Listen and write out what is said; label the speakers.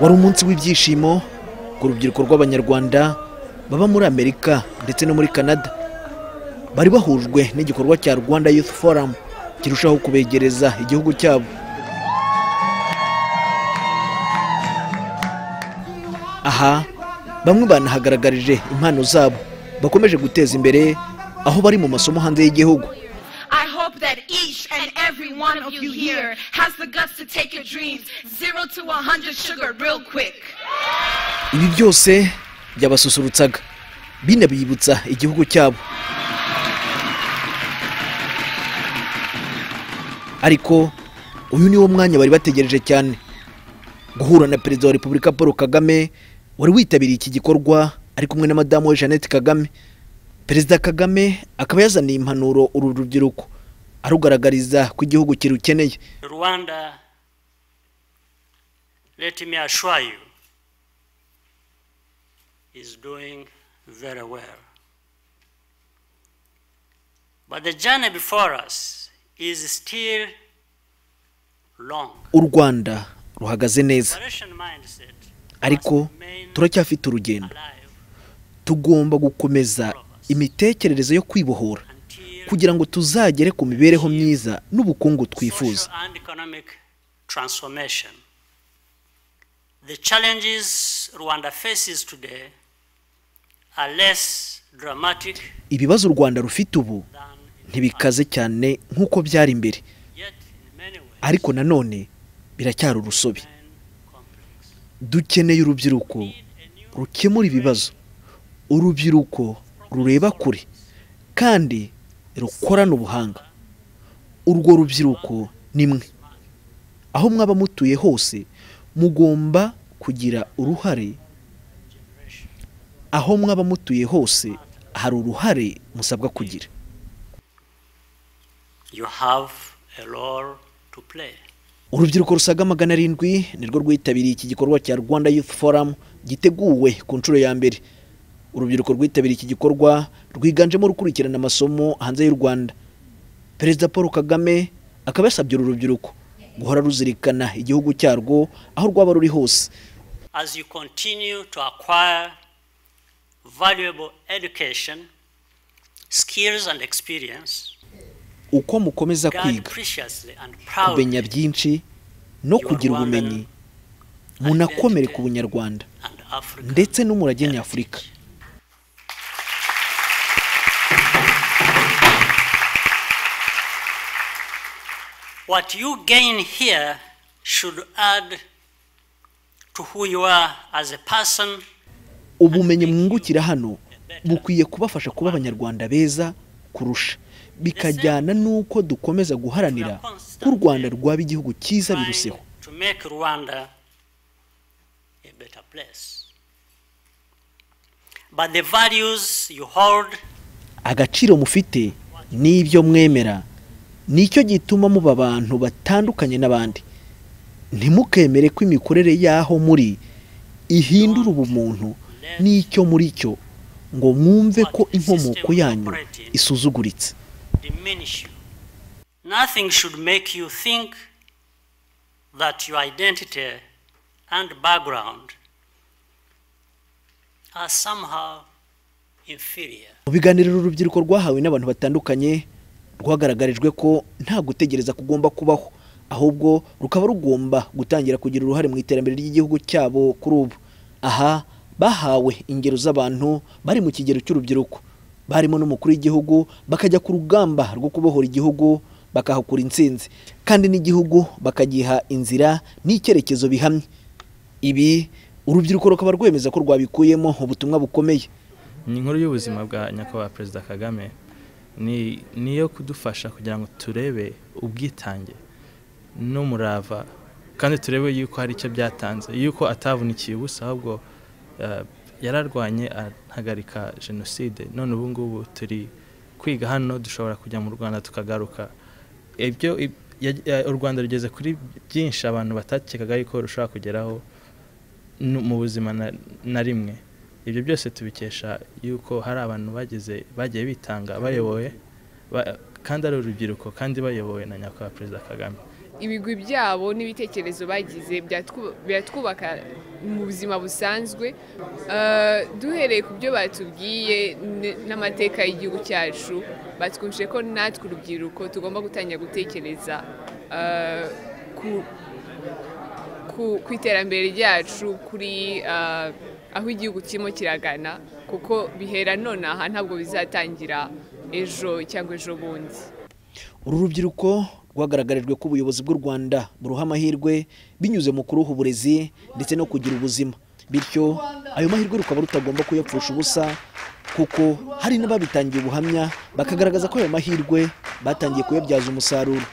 Speaker 1: wari umunsi w'ibyishimo ku rubyiruko rw'abanyarwanda baba muri Amerika ndetse no muri Canada. Bari bahujwe n'igikorwa cya Rwanda Youth Forum kirushaho kubegereza igihugu cyabo. Aha bamwe banahagaragarije impano zabo bakomeje guteza imbere aho bari mu masomo hanze y'igihugu.
Speaker 2: I hope that each and every one of you here has the guts to take your dreams 0 to 100 sugar real quick.
Speaker 1: Ibi byose byabasusurutsaga binabibutsa igihugu cyabo. Ariko uyu ni wo mwanya bari bategereje cyane, guhura na Perezida wa Repubulika Paul Kagame wari witabiriye iki gikorwa ari kumwe na Madamu we Jeannette Kagame. Perezida Kagame akaba yazaniye impanuro uru rubyiruko arugaragariza ko igihugu kirukeneye.
Speaker 3: Rwanda, let me assure you, is doing very well. But the journey before us is still long.
Speaker 1: U Rwanda ruhagaze neza, ariko turacyafite urugendo. Tugomba gukomeza imitekerereze yo kwibohora kugira ngo tuzagere ku mibereho myiza n'ubukungu twifuza.
Speaker 3: The challenges Rwanda faces today are less dramatic.
Speaker 1: Ibibazo u Rwanda rufite ubu ntibikaze cyane nk'uko byari imbere, ariko nanone biracyari urusobe. Dukeneye urubyiruko rukemura ibibazo, urubyiruko rureba kure kandi rukorana ubuhanga. Urwo rubyiruko nimwe, aho mwaba mutuye hose mugomba kugira uruhare. Aho mwaba mutuye hose hari uruhare musabwa kugira.
Speaker 3: You have a role to play.
Speaker 1: Urubyiruko rusaga 700 nirwo rwitabiriye iki gikorwa cya Rwanda Youth Forum giteguwe ku nshuro ya mbere. Urubyiruko rwitabiriye iki gikorwa rwiganjemo rukurikirana amasomo hanze y'u Rwanda. Perezida Paul Kagame akaba yasabye urubyiruko guhora ruzirikana igihugu cyarwo aho rwaba ruri hose.
Speaker 3: As you continue to acquire valuable education, skills and experience,
Speaker 1: uko mukomeza kwiga kumenya byinshi no kugira ubumenyi, munakomere ku bunyarwanda ndetse n'umurage nyafurika.
Speaker 3: What you gain here should add to who you are as a person.
Speaker 1: Ubumenyi mwungukira hano bukwiye kubafasha kuba abanyarwanda beza kurusha, bikajyana nuko dukomeza guharanira ko u Rwanda rwaba igihugu cyiza biruseho.
Speaker 3: To make Rwanda a better place. But the values you hold,
Speaker 1: agaciro mufite n'ibyo mwemera nicyo gituma muba abantu batandukanye n'abandi. Ntimukemere ko imikorere yaho muri ihindura ubumuntu n'icyo muri cyo ngo mwumve ko inkomoko yanyu isuzuguritse.
Speaker 3: Nothing should make you think that your identity and background are somehow inferior.
Speaker 1: Mu biganiro urubyiruko rwahawe n'abantu batandukanye rwagaragarijwe ko nta gutegereza kugomba kubaho, ahubwo rukaba rugomba gutangira kugira uruhare mu iterambere ry'igihugu cyabo kuri ubu. Aha bahawe ingero z'abantu bari mu kigero cy'urubyiruko, barimo n'umukuru w'igihugu, bakajya ku rugamba rwo kubohora igihugu bakahakura intsinzi, kandi n'igihugu bakagiha inzira n'icyerekezo bihamye. Ibi urubyiruko rukaba rwemeza ko rwabikuyemo ubutumwa bukomeye.
Speaker 4: Ni inkuru y'ubuzima bwa nyakubahwa Perezida Kagame, niyo kudufasha kugira ngo turebe ubwitange n'umurava, kandi turebe yuko hari icyo byatanze, yuko atavunikiye ubusa, ahubwo yararwanye ahagarika jenoside. None ubu ngubu turi kwiga hano, dushobora kujya mu Rwanda tukagaruka. Ibyo u Rwanda rugeze kuri byinshi abantu batakekaga yuko rushobora kugeraho mu buzima na rimwe. Ibyo byose tubikesha yuko hari abantu bagiye bitanga bayoboye kandi ari urubyiruko kandi bayobowe na nyakubahwa Perezida Kagame.
Speaker 5: ibigwi byabo n'ibitekerezo bagize byatwubaka mu buzima busanzwe duhereye ku byo batubwiye n'amateka y'igihugu cyacu batwumvise ko natwe urubyiruko tugomba gutangira gutekereza ku iterambere ryacu kuri aho igihugu kirimo kiragana kuko bihera nonaha ntabwo bizatangira ejo cyangwa ejo bundi.
Speaker 1: Uru rubyiruko rwagaragarijwe ko ubuyobozi bw'u Rwanda buruha amahirwe binyuze mu kuruha uburezi ndetse no kugira ubuzima, bityo ayo mahirwe rukaba rutagomba kuyapfusha ubusa kuko hari n'ababitangiye ubuhamya bakagaragaza ko ayo mahirwe batangiye kuyabyaza umusaruro.